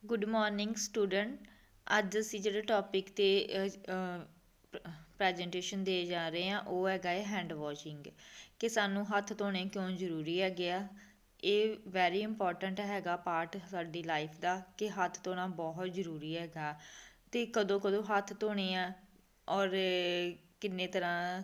Good morning student. ਅੱਜ ਅਸੀਂ ਜਿਹੜੇ ਟੌਪਿਕ 'ਤੇ ਪ੍ਰੈਜੈਂਟੇਸ਼ਨ ਦੇ ਜਾ ਰਹੇ ਹਾਂ ਉਹ ਹੈਗਾ ਹੈ ਹੈਂਡ ਵਾਸ਼ਿੰਗ, ਕਿ ਸਾਨੂੰ ਹੱਥ ਧੋਣੇ ਕਿਉਂ ਜ਼ਰੂਰੀ ਹੈਗੇ ਆ। ਇਹ ਵੈਰੀ ਇੰਪੋਰਟੈਂਟ ਹੈਗਾ ਪਾਰਟ ਸਾਡੀ ਲਾਈਫ ਦਾ, ਕਿ ਹੱਥ ਧੋਣਾ ਬਹੁਤ ਜ਼ਰੂਰੀ ਹੈਗਾ। ਅਤੇ ਕਦੋਂ ਕਦੋਂ ਹੱਥ ਧੋਣੇ ਆ ਔਰ ਕਿੰਨੇ ਤਰ੍ਹਾਂ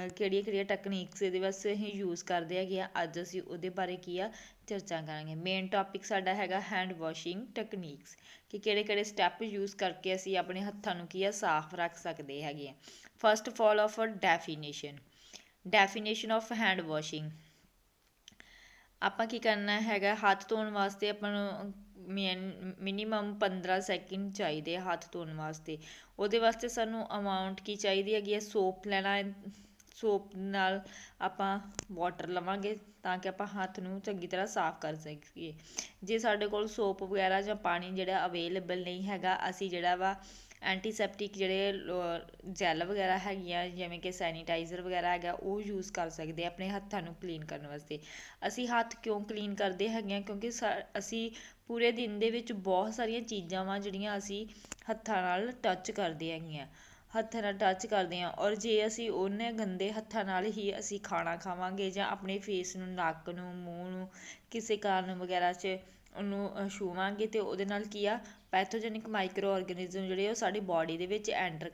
ਕਿਹੜੀਆਂ ਕਿਹੜੀਆਂ ਟੈਕਨੀਕਸ ਇਹਦੇ ਵਾਸਤੇ ਅਸੀਂ ਯੂਜ਼ ਕਰਦੇ ਹੈਗੇ ਆ। ਅੱਜ ਅਸੀਂ ਉਹਦੇ ਬਾਰੇ ਕੀ ਆ ਚਰਚਾ ਕਰਾਂਗੇ। ਮੇਨ ਟੌਪਿਕ ਸਾਡਾ ਹੈਗਾ ਹੈਂਡ ਵਾਸ਼ਿੰਗ ਟੈਕਨੀਕਸ, ਕਿ ਕਿਹੜੇ ਕਿਹੜੇ ਸਟੈਪ ਯੂਜ਼ ਕਰਕੇ ਅਸੀਂ ਆਪਣੇ ਹੱਥਾਂ ਨੂੰ ਕੀ ਆ ਸਾਫ਼ ਰੱਖ ਸਕਦੇ ਹੈਗੇ ਆ। First of all of definition of hand washing. ਆਪਾਂ ਕੀ ਕਰਨਾ ਹੈਗਾ, ਹੱਥ ਧੋਣ ਵਾਸਤੇ ਆਪਾਂ ਨੂੰ ਮਿਨੀਮਮ 15 ਸੈਕਿੰਡ ਚਾਹੀਦੇ ਆ ਹੱਥ ਧੋਣ ਵਾਸਤੇ। ਉਹਦੇ ਵਾਸਤੇ ਸਾਨੂੰ ਅਮਾਊਂਟ ਕੀ ਚਾਹੀਦੀ ਹੈਗੀ ਹੈ, ਸੋਪ ਲੈਣਾ ਹੈ। ਸੋਪ ਨਾਲ ਆਪਾਂ ਵਾਟਰ ਲਵਾਂਗੇ ਤਾਂ ਕਿ ਆਪਾਂ ਹੱਥ ਨੂੰ ਚੰਗੀ ਤਰ੍ਹਾਂ ਸਾਫ਼ ਕਰ ਸਕੀਏ। ਜੇ ਸਾਡੇ ਕੋਲ ਸੋਪ ਵਗੈਰਾ ਜਾਂ ਪਾਣੀ ਜਿਹੜਾ ਅਵੇਲੇਬਲ ਨਹੀਂ ਹੈਗਾ, ਅਸੀਂ ਜਿਹੜਾ ਵਾ ਐਂਟੀਸੈਪਟਿਕ ਜਿਹੜੇ ਜੈਲ ਵਗੈਰਾ ਹੈਗੀਆਂ ਜਿਵੇਂ ਕਿ ਸੈਨੀਟਾਈਜ਼ਰ ਵਗੈਰਾ ਹੈਗਾ ਉਹ ਯੂਜ਼ ਕਰ ਸਕਦੇ ਆ ਆਪਣੇ ਹੱਥਾਂ ਨੂੰ ਕਲੀਨ ਕਰਨ ਵਾਸਤੇ। ਅਸੀਂ ਹੱਥ ਕਿਉਂ ਕਲੀਨ ਕਰਦੇ ਹੈਗੇ ਹਾਂ, ਕਿਉਂਕਿ ਅਸੀਂ ਪੂਰੇ ਦਿਨ ਦੇ ਵਿੱਚ ਬਹੁਤ ਸਾਰੀਆਂ ਚੀਜ਼ਾਂ ਵਾ ਜਿਹੜੀਆਂ ਅਸੀਂ ਹੱਥਾਂ ਨਾਲ ਟੱਚ ਕਰਦੇ ਹੈਗੇ ਹਾਂ, ਹੱਥਾਂ ਨਾਲ ਟੱਚ ਕਰਦੇ ਹਾਂ। ਔਰ ਜੇ ਅਸੀਂ ਉਹਨੇ ਗੰਦੇ ਹੱਥਾਂ ਨਾਲ ਹੀ ਅਸੀਂ ਖਾਣਾ ਖਾਵਾਂਗੇ ਜਾਂ ਆਪਣੇ ਫੇਸ ਨੂੰ, ਨੱਕ ਨੂੰ, ਮੂੰਹ ਨੂੰ ਕਿਸੇ ਕਾਰਨ ਵਗੈਰਾ 'ਚ ਉਹਨੂੰ ਛੂਵਾਂਗੇ ਅਤੇ ਉਹਦੇ ਨਾਲ ਕੀ ਆ ਪੈਥੋਜੈਨਿਕ ਮਾਈਕਰੋ ਔਰਗੈਨਿਜ਼ਮ ਜਿਹੜੇ ਉਹ ਸਾਡੀ ਬਾਡੀ ਦੇ ਵਿੱਚ ਐਂਟਰ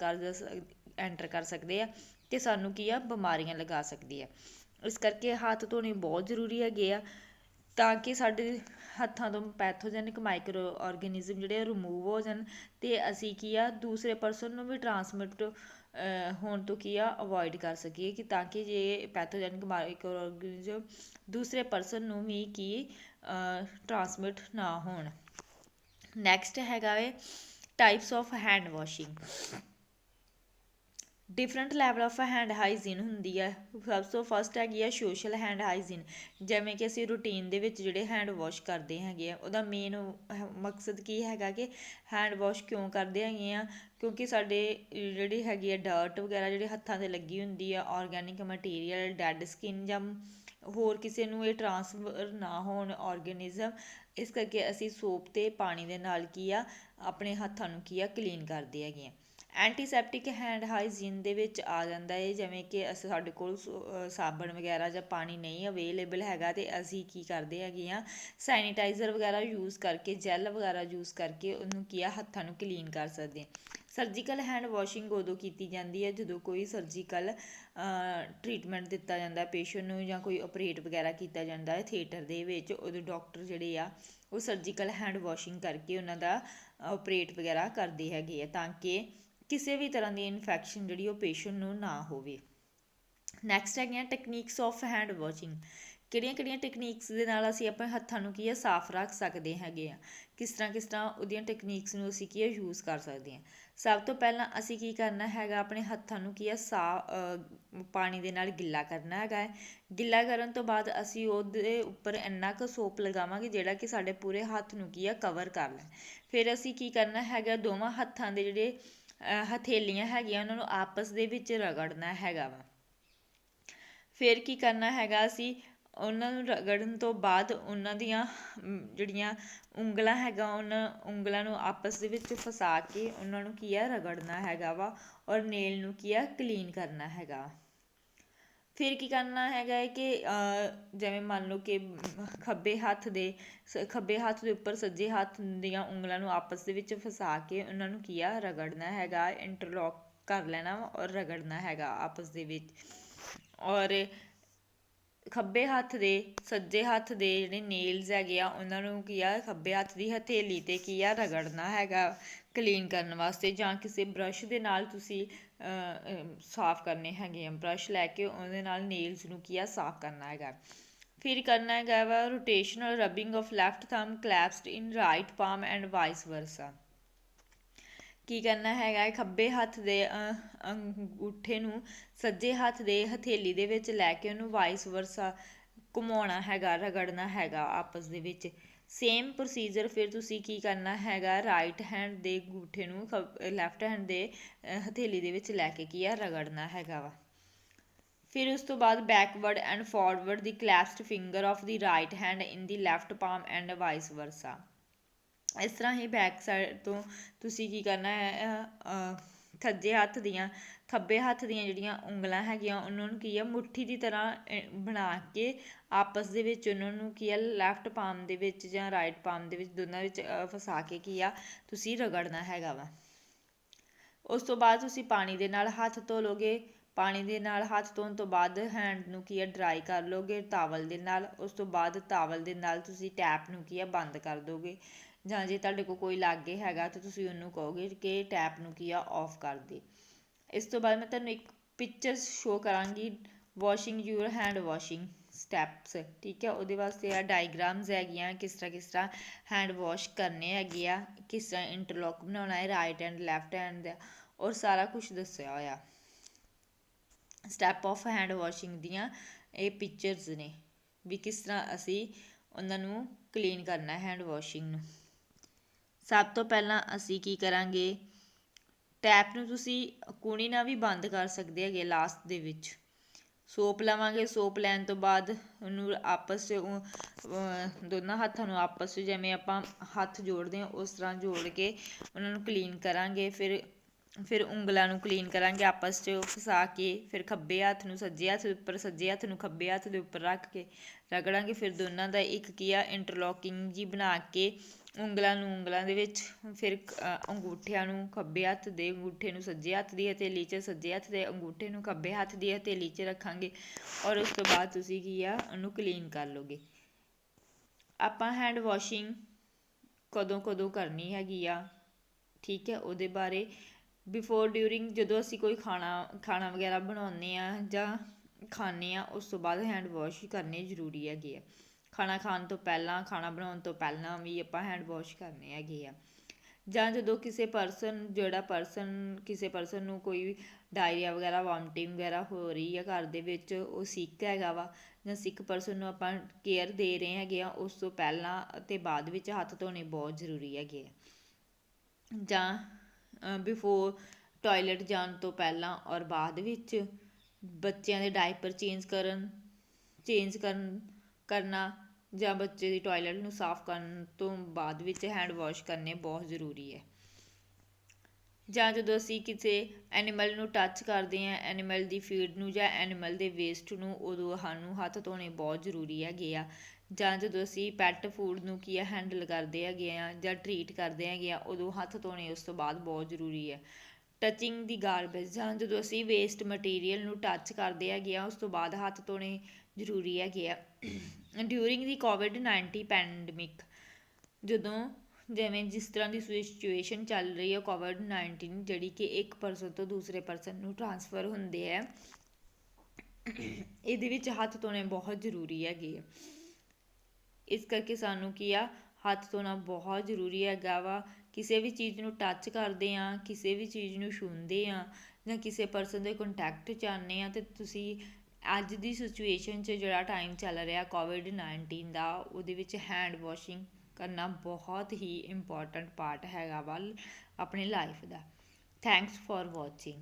ਕਰ ਸਕਦੇ ਆ ਅਤੇ ਸਾਨੂੰ ਕੀ ਆ ਬਿਮਾਰੀਆਂ ਲਗਾ ਸਕਦੇ ਆ। ਇਸ ਕਰਕੇ ਹੱਥ ਧੋਣੇ ਬਹੁਤ ਜ਼ਰੂਰੀ ਹੈਗੇ ਆ ਤਾਂ ਕਿ ਸਾਡੇ ਹੱਥਾਂ ਤੋਂ ਪੈਥੋਜੈਨਿਕ ਮਾਈਕਰੋ ਔਰਗੈਨਿਜ਼ਮ ਜਿਹੜੇ ਰਿਮੂਵ ਹੋ ਜਾਣ ਅਤੇ ਅਸੀਂ ਕੀ ਆ ਦੂਸਰੇ ਪਰਸਨ ਨੂੰ ਵੀ ਟਰਾਂਸਮਿਟ ਹੋਣ ਤੋਂ ਕੀ ਆ ਅਵੋਇਡ ਕਰ ਸਕੀਏ, ਕਿ ਤਾਂ ਕਿ ਜੇ ਪੈਥੋਜੈਨਿਕ ਮਾਈਕਰੋ ਔਰਗੈਨਿਜ਼ਮ ਦੂਸਰੇ ਪਰਸਨ ਨੂੰ ਵੀ ਕੀ ਟਰਾਂਸਮਿਟ ਨਾ ਹੋਣ। ਨੈਕਸਟ ਹੈਗਾ ਵੇ types of hand washing. Different level of hand hygiene ਹੁੰਦੀ ਹੈ। ਸਭ ਤੋਂ ਫਸਟ ਹੈਗੀ ਆ ਸੋਸ਼ਲ ਹੈਂਡ ਹਾਈਜੀਨ, ਜਿਵੇਂ ਕਿ ਅਸੀਂ ਰੂਟੀਨ ਦੇ ਵਿੱਚ ਜਿਹੜੇ ਹੈਂਡ ਵਾਸ਼ ਕਰਦੇ ਹੈਗੇ ਆ। ਉਹਦਾ ਮੇਨ ਮਕਸਦ ਕੀ ਹੈਗਾ ਕਿ ਹੈਂਡ ਵਾਸ਼ ਕਿਉਂ ਕਰਦੇ ਹੈਗੇ ਆ, ਕਿਉਂਕਿ ਸਾਡੇ ਜਿਹੜੀ ਹੈਗੀ ਆ ਡਰਟ ਵਗੈਰਾ ਜਿਹੜੀ ਹੱਥਾਂ 'ਤੇ ਲੱਗੀ ਹੁੰਦੀ ਆ, ਔਰਗੈਨਿਕ ਮਟੀਰੀਅਲ, ਡੈਡ ਸਕਿਨ ਜਾਂ ਹੋਰ ਕਿਸੇ ਨੂੰ ਇਹ ਟਰਾਂਸਫਰ ਨਾ ਹੋਣ ਔਰਗੈਨਿਜ਼ਮ। ਇਸ ਕਰਕੇ ਅਸੀਂ ਸੋਪ ਅਤੇ ਪਾਣੀ ਦੇ ਨਾਲ ਕੀ ਆ ਆਪਣੇ ਹੱਥਾਂ ਨੂੰ ਕੀ ਆ ਕਲੀਨ ਕਰਦੇ ਹੈਗੇ ਆ। ਐਂਟੀਸੈਪਟਿਕ ਹੈਂਡ ਹਾਈਜੀਨ ਦੇ ਵਿੱਚ ਆ ਜਾਂਦਾ ਹੈ, ਜਿਵੇਂ ਕਿ ਸਾਡੇ ਕੋਲ ਸਾਬਣ ਵਗੈਰਾ ਜਾਂ ਪਾਣੀ ਨਹੀਂ ਅਵੇਲੇਬਲ ਹੈਗਾ ਅਤੇ ਅਸੀਂ ਕੀ ਕਰਦੇ ਹੈਗੇ ਹਾਂ ਸੈਨੀਟਾਈਜ਼ਰ ਵਗੈਰਾ ਯੂਜ਼ ਕਰਕੇ, ਜੈਲ ਵਗੈਰਾ ਯੂਜ਼ ਕਰਕੇ ਉਹਨੂੰ ਕੀ ਆ ਹੱਥਾਂ ਨੂੰ ਕਲੀਨ ਕਰ ਸਕਦੇ ਹਾਂ। ਸਰਜੀਕਲ ਹੈਂਡ ਵਾਸ਼ਿੰਗ ਉਦੋਂ ਕੀਤੀ ਜਾਂਦੀ ਹੈ ਜਦੋਂ ਕੋਈ ਸਰਜੀਕਲ ਟਰੀਟਮੈਂਟ ਦਿੱਤਾ ਜਾਂਦਾ ਪੇਸ਼ੈਂਟ ਨੂੰ, ਜਾਂ ਕੋਈ ਆਪਰੇਟ ਵਗੈਰਾ ਕੀਤਾ ਜਾਂਦਾ ਹੈ ਥੀਏਟਰ ਦੇ ਵਿੱਚ। ਉਦੋਂ ਡਾਕਟਰ ਜਿਹੜੇ ਆ ਉਹ ਸਰਜੀਕਲ ਹੈਂਡ ਵਾਸ਼ਿੰਗ ਕਰਕੇ ਉਹਨਾਂ ਦਾ ਆਪਰੇਟ ਵਗੈਰਾ ਕਰਦੇ ਹੈਗੇ ਆ ਤਾਂ ਕਿ ਕਿਸੇ ਵੀ ਤਰ੍ਹਾਂ ਦੀ ਇਨਫੈਕਸ਼ਨ ਜਿਹੜੀ ਉਹ ਪੇਸ਼ੈਂਟ ਨੂੰ ਨਾ ਹੋਵੇ। ਨੈਕਸਟ ਹੈਗੀਆਂ ਟੈਕਨੀਕਸ ਆਫ ਹੈਂਡ ਵਾਸ਼ਿੰਗ। ਕਿਹੜੀਆਂ ਕਿਹੜੀਆਂ ਟੈਕਨੀਕਸ ਦੇ ਨਾਲ ਅਸੀਂ ਆਪਣੇ ਹੱਥਾਂ ਨੂੰ ਕੀ ਆ ਸਾਫ਼ ਰੱਖ ਸਕਦੇ ਹੈਗੇ ਆ, ਕਿਸ ਤਰ੍ਹਾਂ ਉਹਦੀਆਂ ਟੈਕਨੀਕਸ ਨੂੰ ਅਸੀਂ ਕੀ ਆ ਯੂਜ਼ ਕਰ ਸਕਦੇ ਹਾਂ। ਸਭ ਤੋਂ ਪਹਿਲਾਂ ਅਸੀਂ ਕੀ ਕਰਨਾ ਹੈਗਾ, ਆਪਣੇ ਹੱਥਾਂ ਨੂੰ ਕੀ ਆ ਪਾਣੀ ਦੇ ਨਾਲ ਗਿੱਲਾ ਕਰਨਾ ਹੈਗਾ ਹੈ। ਗਿੱਲਾ ਕਰਨ ਤੋਂ ਬਾਅਦ ਅਸੀਂ ਉਹਦੇ ਉੱਪਰ ਇੰਨਾ ਕੁ ਸੋਪ ਲਗਾਵਾਂਗੇ ਜਿਹੜਾ ਕਿ ਸਾਡੇ ਪੂਰੇ ਹੱਥ ਨੂੰ ਕੀ ਆ ਕਵਰ ਕਰ ਲੈ। ਫਿਰ ਅਸੀਂ ਕੀ ਕਰਨਾ ਹੈਗਾ, ਦੋਵਾਂ ਹੱਥਾਂ ਦੇ ਜਿਹੜੇ ਹਥੇਲੀਆਂ ਹੈਗੀਆਂ ਉਹਨਾਂ ਨੂੰ ਆਪਸ ਦੇ ਵਿੱਚ ਰਗੜਨਾ ਹੈਗਾ ਵਾ। ਫਿਰ ਕੀ ਕਰਨਾ ਹੈਗਾ, ਅਸੀਂ ਉਹਨਾਂ ਨੂੰ ਰਗੜਨ ਤੋਂ ਬਾਅਦ ਉਹਨਾਂ ਦੀਆਂ ਜਿਹੜੀਆਂ ਉਂਗਲਾਂ ਹੈਗਾ ਉਹਨਾਂ ਉਂਗਲਾਂ ਨੂੰ ਆਪਸ ਦੇ ਵਿੱਚ ਫਸਾ ਕੇ ਉਹਨਾਂ ਨੂੰ ਕੀ ਆ ਰਗੜਨਾ ਹੈਗਾ ਵਾ ਔਰ ਨੇਲ ਨੂੰ ਕੀ ਆ ਕਲੀਨ ਕਰਨਾ ਹੈਗਾ। ਫਿਰ ਕੀ ਕਰਨਾ ਹੈਗਾ ਹੈ ਕਿ ਜਿਵੇਂ ਮੰਨ ਲਓ ਕਿ ਖੱਬੇ ਹੱਥ ਦੇ ਉੱਪਰ ਸੱਜੇ ਹੱਥ ਦੀਆਂ ਉਂਗਲਾਂ ਨੂੰ ਆਪਸ ਦੇ ਵਿੱਚ ਫਸਾ ਕੇ ਉਹਨਾਂ ਨੂੰ ਕੀ ਆ ਰਗੜਨਾ ਹੈਗਾ, ਇੰਟਰਲੋਕ ਕਰ ਲੈਣਾ ਔਰ ਰਗੜਨਾ ਹੈਗਾ ਆਪਸ ਦੇ ਵਿੱਚ। ਔਰ ਖੱਬੇ ਹੱਥ ਦੇ ਸੱਜੇ ਹੱਥ ਦੇ ਜਿਹੜੇ ਨੇਲਸ ਹੈਗੇ ਆ ਉਹਨਾਂ ਨੂੰ ਕੀ ਆ ਖੱਬੇ ਹੱਥ ਦੀ ਹਥੇਲੀ 'ਤੇ ਕੀ ਆ ਰਗੜਨਾ ਹੈਗਾ ਕਲੀਨ ਕਰਨ ਵਾਸਤੇ, ਜਾਂ ਕਿਸੇ ਬਰੱਸ਼ ਦੇ ਨਾਲ ਤੁਸੀਂ ਸਾਫ਼ ਕਰਨੇ ਹੈਗੇ ਆ। ਬਰੱਸ਼ ਲੈ ਕੇ ਉਹਦੇ ਨਾਲ ਨੇਲਸ ਨੂੰ ਕੀ ਆ ਸਾਫ਼ ਕਰਨਾ ਹੈਗਾ। ਫਿਰ ਕਰਨਾ ਹੈਗਾ ਵਾ rotational rubbing of left thumb clasped in right palm and vice versa. ਕੀ ਕਰਨਾ ਹੈਗਾ, ਖੱਬੇ ਹੱਥ ਦੇ ਅੰਗੂਠੇ ਨੂੰ ਸੱਜੇ ਹੱਥ ਦੇ ਹਥੇਲੀ ਦੇ ਵਿੱਚ ਲੈ ਕੇ ਉਹਨੂੰ ਵਾਈਸ ਵਰਸਾ ਘੁਮਾਉਣਾ ਹੈਗਾ, ਰਗੜਨਾ ਹੈਗਾ ਆਪਸ ਦੇ ਵਿੱਚ। ਸੇਮ ਪ੍ਰੋਸੀਜਰ ਫਿਰ ਤੁਸੀਂ ਕੀ ਕਰਨਾ ਹੈਗਾ, ਰਾਈਟ ਹੈਂਡ ਦੇ ਅੰਗੂਠੇ ਨੂੰ ਲੈਫਟ ਹੈਂਡ ਦੇ ਹਥੇਲੀ ਦੇ ਵਿੱਚ ਲੈ ਕੇ ਕੀ ਆ ਰਗੜਨਾ ਹੈਗਾ ਵਾ। ਫਿਰ ਉਸ ਤੋਂ ਬਾਅਦ backward and forward the clasped finger of the right hand in the left palm and vice versa. ਇਸ ਤਰ੍ਹਾਂ ਹੀ ਬੈਕ ਸਾਈਡ ਤੋਂ ਤੁਸੀਂ ਕੀ ਕਰਨਾ ਹੈ, ਖੱਬੇ ਹੱਥ ਦੀਆਂ ਜਿਹੜੀਆਂ ਉਂਗਲਾਂ ਹੈਗੀਆਂ ਉਹਨਾਂ ਨੂੰ ਕੀ ਆ ਮੁੱਠੀ ਦੀ ਤਰ੍ਹਾਂ ਬਣਾ ਕੇ ਆਪਸ ਦੇ ਵਿੱਚ ਉਹਨਾਂ ਨੂੰ ਕੀ ਆ ਲੈਫਟ ਪਾਮ ਦੇ ਵਿੱਚ ਜਾਂ ਰਾਈਟ ਪਾਮ ਦੇ ਵਿੱਚ ਦੋਨਾਂ ਵਿੱਚ ਫਸਾ ਕੇ ਕੀ ਆ ਤੁਸੀਂ ਰਗੜਨਾ ਹੈਗਾ ਵਾ। ਉਸ ਤੋਂ ਬਾਅਦ ਤੁਸੀਂ ਪਾਣੀ ਦੇ ਨਾਲ ਹੱਥ ਧੋ ਲੋਗੇ। ਪਾਣੀ ਦੇ ਨਾਲ ਹੱਥ ਧੋਣ ਤੋਂ ਬਾਅਦ ਹੈਂਡ ਨੂੰ ਕੀ ਆ ਡਰਾਈ ਕਰ ਲੋਗੇ ਟਾਵਲ ਦੇ ਨਾਲ। ਉਸ ਤੋਂ ਬਾਅਦ ਟਾਵਲ ਦੇ ਨਾਲ ਤੁਸੀਂ ਟੈਪ ਨੂੰ ਕੀ ਆ ਬੰਦ ਕਰ ਦੋਗੇ, ਜਾਂ ਜੇ ਤੁਹਾਡੇ ਕੋਲ ਕੋਈ ਲਾਗੇ ਹੈਗਾ ਤਾਂ ਤੁਸੀਂ ਉਹਨੂੰ ਕਹੋਗੇ ਕਿ ਟੈਪ ਨੂੰ ਕੀ ਆ ਔਫ ਕਰ ਦੇ। ਇਸ ਤੋਂ ਬਾਅਦ ਮੈਂ ਤੁਹਾਨੂੰ ਇੱਕ ਪਿਕਚਰ ਸ਼ੋ ਕਰਾਂਗੀ washing your hand washing steps, ਠੀਕ ਹੈ। ਉਹਦੇ ਵਾਸਤੇ ਆ ਡਾਇਗਰਾਮਸ ਹੈਗੀਆਂ ਕਿਸ ਤਰ੍ਹਾਂ ਹੈਂਡ ਵਾਸ਼ ਕਰਨੇ ਹੈਗੇ ਆ, ਕਿਸ ਤਰ੍ਹਾਂ ਇੰਟਰਲੋਕ ਬਣਾਉਣਾ ਹੈ ਰਾਈਟ ਐਂਡ ਲੈਫਟ ਹੈਂਡ ਦਾ, ਔਰ ਸਾਰਾ ਕੁਛ ਦੱਸਿਆ ਹੋਇਆ ਸਟੈਪ ਆਫ ਹੈਂਡ ਵਾਸ਼ਿੰਗ ਦੀਆਂ। ਇਹ ਪਿਕਚਰਸ ਨੇ ਵੀ ਕਿਸ ਤਰ੍ਹਾਂ ਅਸੀਂ ਉਹਨਾਂ ਨੂੰ ਕਲੀਨ ਕਰਨਾ ਹੈਂਡ ਵਾਸ਼ਿੰਗ ਨੂੰ। ਸਭ ਤੋਂ ਪਹਿਲਾਂ ਅਸੀਂ ਕੀ ਕਰਾਂਗੇ, ਟੈਪ ਨੂੰ ਤੁਸੀਂ ਕੂਣੀ ਨਾਲ ਵੀ ਬੰਦ ਕਰ ਸਕਦੇ ਹੈਗੇ ਲਾਸਟ ਦੇ ਵਿੱਚ। ਸੋਪ ਲਵਾਂਗੇ, ਸੋਪ ਲੈਣ ਤੋਂ ਬਾਅਦ ਉਹਨੂੰ ਆਪਸ 'ਚ ਦੋਨਾਂ ਹੱਥਾਂ ਨੂੰ ਆਪਸ 'ਚ ਜਿਵੇਂ ਆਪਾਂ ਹੱਥ ਜੋੜਦੇ ਹਾਂ ਉਸ ਤਰ੍ਹਾਂ ਜੋੜ ਕੇ ਉਹਨਾਂ ਨੂੰ ਕਲੀਨ ਕਰਾਂਗੇ। ਫਿਰ ਉਂਗਲਾਂ ਨੂੰ ਕਲੀਨ ਕਰਾਂਗੇ ਆਪਸ 'ਚ ਫਸਾ ਕੇ। ਫਿਰ ਖੱਬੇ ਹੱਥ ਨੂੰ ਸੱਜੇ ਹੱਥ ਦੇ ਉੱਪਰ, ਸੱਜੇ ਹੱਥ ਨੂੰ ਖੱਬੇ ਹੱਥ ਦੇ ਉੱਪਰ ਰੱਖ ਕੇ ਰਗੜਾਂਗੇ। ਫਿਰ ਦੋਨਾਂ ਦਾ ਇੱਕ ਕੀ ਆ ਇੰਟਰਲੋਕਿੰਗ ਜੀ ਬਣਾ ਕੇ ਉਂਗਲਾਂ ਨੂੰ ਉਂਗਲਾਂ ਦੇ ਵਿੱਚ, ਫਿਰ ਅੰਗੂਠਿਆਂ ਨੂੰ ਖੱਬੇ ਹੱਥ ਦੇ ਅੰਗੂਠੇ ਨੂੰ ਸੱਜੇ ਹੱਥ ਦੀ ਹਥੇਲੀ 'ਚ, ਸੱਜੇ ਹੱਥ ਦੇ ਅੰਗੂਠੇ ਨੂੰ ਖੱਬੇ ਹੱਥ ਦੀ ਹਥੇਲੀ 'ਚ ਰੱਖਾਂਗੇ। ਔਰ ਉਸ ਤੋਂ ਬਾਅਦ ਤੁਸੀਂ ਕੀ ਆ ਉਹਨੂੰ ਕਲੀਨ ਕਰ ਲਓਗੇ। ਆਪਾਂ ਹੈਂਡ ਵਾਸ਼ਿੰਗ ਕਦੋਂ ਕਰਨੀ ਹੈਗੀ ਆ, ਠੀਕ ਹੈ, ਉਹਦੇ ਬਾਰੇ ਬਿਫੋਰ ਡਿਊਰਿੰਗ ਜਦੋਂ ਅਸੀਂ ਕੋਈ ਖਾਣਾ ਵਗੈਰਾ ਬਣਾਉਂਦੇ ਹਾਂ ਜਾਂ ਖਾਂਦੇ ਹਾਂ ਉਸ ਤੋਂ ਬਾਅਦ ਹੈਂਡ ਵਾਸ਼ ਕਰਨੇ ਜ਼ਰੂਰੀ ਹੈਗੇ ਆ। ਖਾਣਾ ਖਾਣ ਤੋਂ ਪਹਿਲਾਂ, ਖਾਣਾ ਬਣਾਉਣ ਤੋਂ ਪਹਿਲਾਂ ਵੀ ਆਪਾਂ ਹੈਂਡ ਵਾਸ਼ ਕਰਨੇ ਹੈਗੇ ਆ। ਜਾਂ ਜਦੋਂ ਕਿਸੇ ਪਰਸਨ ਨੂੰ ਕੋਈ ਡਾਇਰੀਆ ਵਗੈਰਾ ਵੋਮਟਿੰਗ ਵਗੈਰਾ ਹੋ ਰਹੀ ਹੈ ਘਰ ਦੇ ਵਿੱਚ, ਉਹ ਸਿੱਕ ਹੈਗਾ ਵਾ ਜਾਂ ਸਿੱਕ ਪਰਸਨ ਨੂੰ ਆਪਾਂ ਕੇਅਰ ਦੇ ਰਹੇ ਹੈਗੇ ਆ, ਉਸ ਤੋਂ ਪਹਿਲਾਂ ਅਤੇ ਬਾਅਦ ਵਿੱਚ ਹੱਥ ਧੋਣੇ ਬਹੁਤ ਜ਼ਰੂਰੀ ਹੈਗੇ ਆ। ਜਾਂ ਬਿਫੋਰ ਟੋਇਲਟ ਜਾਣ ਤੋਂ ਪਹਿਲਾਂ ਔਰ ਬਾਅਦ ਵਿੱਚ ਬੱਚਿਆਂ ਦੇ ਡਾਇਪਰ ਕਰਨਾ ਜਾਂ ਬੱਚੇ ਦੀ ਟੋਇਲਟ ਨੂੰ ਸਾਫ਼ ਕਰਨ ਤੋਂ ਬਾਅਦ ਵਿੱਚ ਹੈਂਡ ਵਾਸ਼ ਕਰਨੇ ਬਹੁਤ ਜ਼ਰੂਰੀ ਹੈ। ਜਾਂ ਜਦੋਂ ਅਸੀਂ ਕਿਸੇ ਐਨੀਮਲ ਨੂੰ ਟੱਚ ਕਰਦੇ ਹਾਂ, ਐਨੀਮਲ ਦੀ ਫੀਡ ਨੂੰ ਜਾਂ ਐਨੀਮਲ ਦੇ ਵੇਸਟ ਨੂੰ, ਉਦੋਂ ਸਾਨੂੰ ਹੱਥ ਧੋਣੇ ਬਹੁਤ ਜ਼ਰੂਰੀ ਹੈਗੇ ਆ। ਜਾਂ ਜਦੋਂ ਅਸੀਂ ਪੈਟ ਫੂਡ ਨੂੰ ਕੀ ਆ ਹੈਂਡਲ ਕਰਦੇ ਹੈਗੇ ਆ ਜਾਂ ਟਰੀਟ ਕਰਦੇ ਹੈਗੇ ਆ, ਉਦੋਂ ਹੱਥ ਧੋਣੇ ਉਸ ਤੋਂ ਬਾਅਦ ਬਹੁਤ ਜ਼ਰੂਰੀ ਹੈ। ਟੱਚਿੰਗ ਦੀ ਗਾਰਬੇਜ, ਜਾਂ ਜਦੋਂ ਅਸੀਂ ਵੇਸਟ ਮਟੀਰੀਅਲ ਨੂੰ ਟੱਚ ਕਰਦੇ ਹੈਗੇ ਆ ਉਸ ਤੋਂ ਬਾਅਦ ਹੱਥ ਧੋਣੇ ਜ਼ਰੂਰੀ ਹੈਗੇ ਆ। ਡਿਊਰਿੰਗ ਦੀ ਕੋਵਿਡ-19 ਪੈਂਡਮਿਕ, ਜਦੋਂ ਜਿਵੇਂ ਜਿਸ ਤਰ੍ਹਾਂ ਦੀ ਸਿਚੁਏਸ਼ਨ ਚੱਲ ਰਹੀ ਹੈ ਕੋਵਿਡ-19 ਜਿਹੜੀ ਕਿ ਇੱਕ ਪਰਸਨ ਤੋਂ ਦੂਸਰੇ ਪਰਸਨ ਨੂੰ ਟ੍ਰਾਂਸਫਰ ਹੁੰਦੇ ਹੈ, ਇਹਦੇ ਵਿੱਚ ਹੱਥ ਧੋਣੇ ਬਹੁਤ ਜ਼ਰੂਰੀ ਹੈਗੇ ਆ। ਇਸ ਕਰਕੇ ਸਾਨੂੰ ਕੀ ਆ ਹੱਥ ਧੋਣਾ ਬਹੁਤ ਜ਼ਰੂਰੀ ਹੈਗਾ ਵਾ। ਕਿਸੇ ਵੀ ਚੀਜ਼ ਨੂੰ ਟੱਚ ਕਰਦੇ ਹਾਂ, ਕਿਸੇ ਵੀ ਚੀਜ਼ ਨੂੰ ਛੂੰਹਦੇ ਹਾਂ ਜਾਂ ਕਿਸੇ ਪਰਸਨ ਦੇ ਕੰਟੈਕਟ 'ਚ ਆਉਂਦੇ ਹਾਂ, ਅਤੇ ਤੁਸੀਂ ਅੱਜ ਦੀ ਸਿਚੁਏਸ਼ਨ 'ਚ ਜਿਹੜਾ ਟਾਈਮ ਚੱਲ ਰਿਹਾ ਕੋਵਿਡ-19 ਦਾ, ਉਹਦੇ ਵਿੱਚ ਹੈਂਡ ਵਾਸ਼ਿੰਗ ਕਰਨਾ ਬਹੁਤ ਹੀ ਇੰਪੋਰਟੈਂਟ ਪਾਰਟ ਹੈਗਾ ਵਾ ਆਪਣੀ ਲਾਈਫ ਦਾ। Thanks for watching.